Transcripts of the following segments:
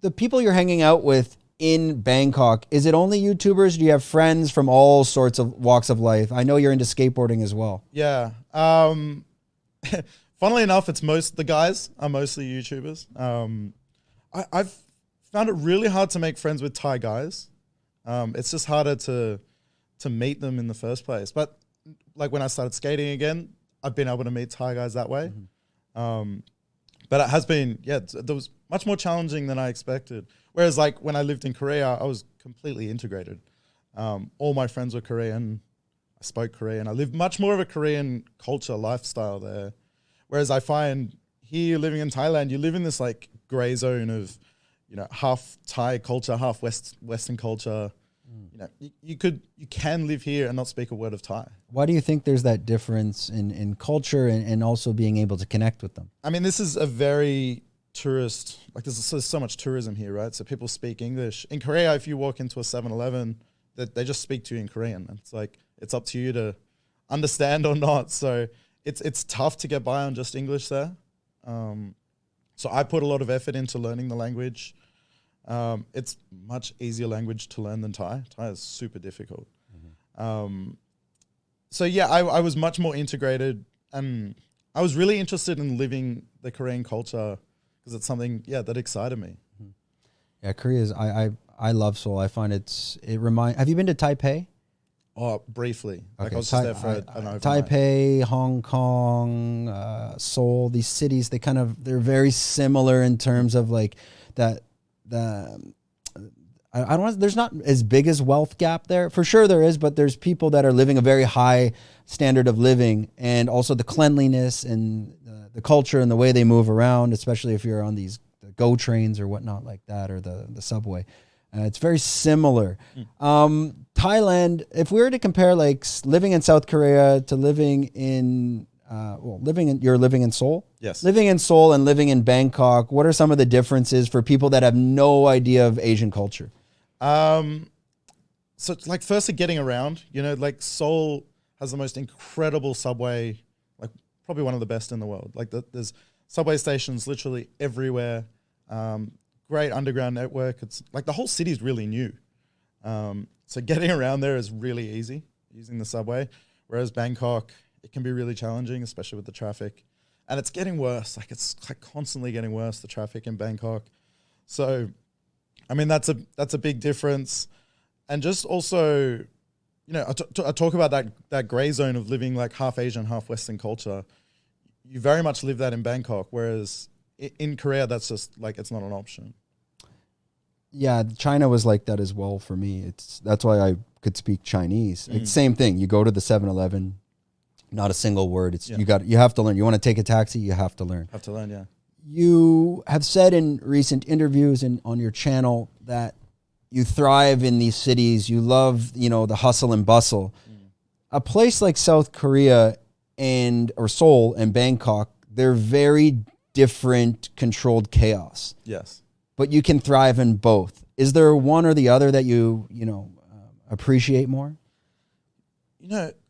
the people you're hanging out with in Bangkok, is it only YouTubers? Do you have friends from all sorts of walks of life? I know you're into skateboarding as well. Yeah. Funnily enough, the guys are mostly YouTubers. I've found it really hard to make friends with Thai guys. It's just harder to meet them in the first place. But like when I started skating again, I've been able to meet Thai guys that way. But it has been, it was much more challenging than I expected. Whereas like when I lived in Korea, I was completely integrated. All my friends were Korean. I spoke Korean. I lived much more of a Korean culture lifestyle there. Whereas I find here living in Thailand, you live in this like gray zone of, half Thai culture, half Western culture. You can live here and not speak a word of Thai. Why do you think there's that difference in culture and also being able to connect with them? I mean, this is a very tourist, like there's so much tourism here, right? So people speak English. In Korea, if you walk into a 7-Eleven, they just speak to you in Korean. And it's like, it's up to you to understand or not. So it's tough to get by on just English there. So I put a lot of effort into learning the language. It's much easier language to learn than Thai. Thai is super difficult. So yeah, I was much more integrated, and I was really interested in living the Korean culture because it's something, that excited me. Yeah, Korea is, I love Seoul. I find have you been to Taipei? Oh, briefly. Okay. Like I was just there for an overnight. Taipei, Hong Kong, Seoul, these cities, they're very similar in terms of like that, there's not as big as wealth gap there. For sure there is, but there's people that are living a very high standard of living, and also the cleanliness and the culture and the way they move around, especially if you're on these GO trains or whatnot like that, or the subway. It's very similar. Thailand, if we were to compare like living in South Korea to living in, you're living in Seoul? Yes. Living in Seoul and living in Bangkok, what are some of the differences for people that have no idea of Asian culture? So it's like firstly getting around, like Seoul has the most incredible subway, like probably one of the best in the world. Like there's subway stations literally everywhere. Great underground network. It's like the whole city is really new. So getting around there is really easy using the subway. Whereas Bangkok, it can be really challenging, especially with the traffic. And it's getting worse. Like it's like constantly getting worse, the traffic in Bangkok. So, I mean, that's a big difference. And just also, I talk about that gray zone of living like half Asian, half Western culture. You very much live that in Bangkok, whereas in Korea, that's just like, it's not an option. Yeah, China was like that as well for me. That's why I could speak Chinese. It's same thing. You go to the 7-Eleven, not a single word. You have to learn. You want to take a taxi, you have to learn. Have to learn, yeah. You have said in recent interviews and on your channel that you thrive in these cities. You love, the hustle and bustle. A place like South Korea or Seoul and Bangkok, they're very different controlled chaos. Yes. But you can thrive in both. Is there one or the other that you appreciate more?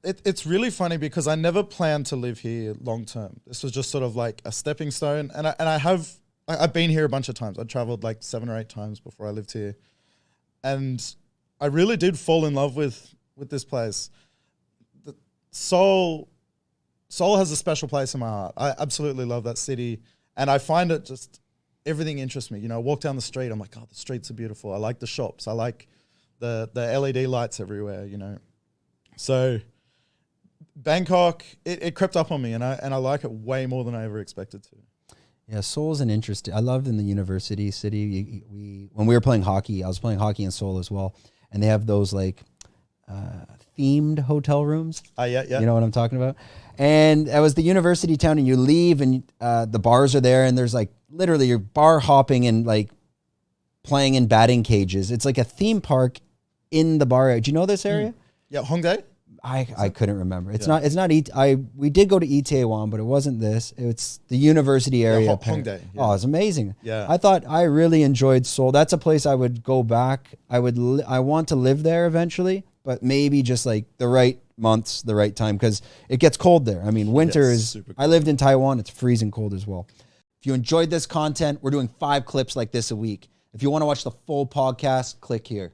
It's really funny because I never planned to live here long term. This was just sort of like a stepping stone. And I've been here a bunch of times. I traveled like 7 or 8 times before I lived here. And I really did fall in love with this place. Seoul has a special place in my heart. I absolutely love that city. And I find it just, everything interests me. I walk down the street, I'm like, oh, the streets are beautiful. I like the shops. I like the LED lights everywhere, So Bangkok, it crept up on me, and I like it way more than I ever expected to. Yeah, Seoul's an interesting. I loved in the university city. When we were playing hockey, I was playing hockey in Seoul as well, and they have those like themed hotel rooms. Yeah. You know what I'm talking about? And that was the university town, and you leave, and the bars are there, and there's like literally you're bar hopping and like playing in batting cages. It's like a theme park in the bar. Do you know this area? Yeah, Hongdae. I couldn't remember. It's not. We did go to Itaewon, but it wasn't this. It's the university area. Yeah, Hongdae. Yeah. Oh, it's amazing. Yeah. I thought I really enjoyed Seoul. That's a place I would go back. I want to live there eventually, but maybe just like the right months, the right time, because it gets cold there. I mean, winter is super cold. I lived in Taiwan. It's freezing cold as well. If you enjoyed this content, we're doing 5 clips like this a week. If you want to watch the full podcast, click here.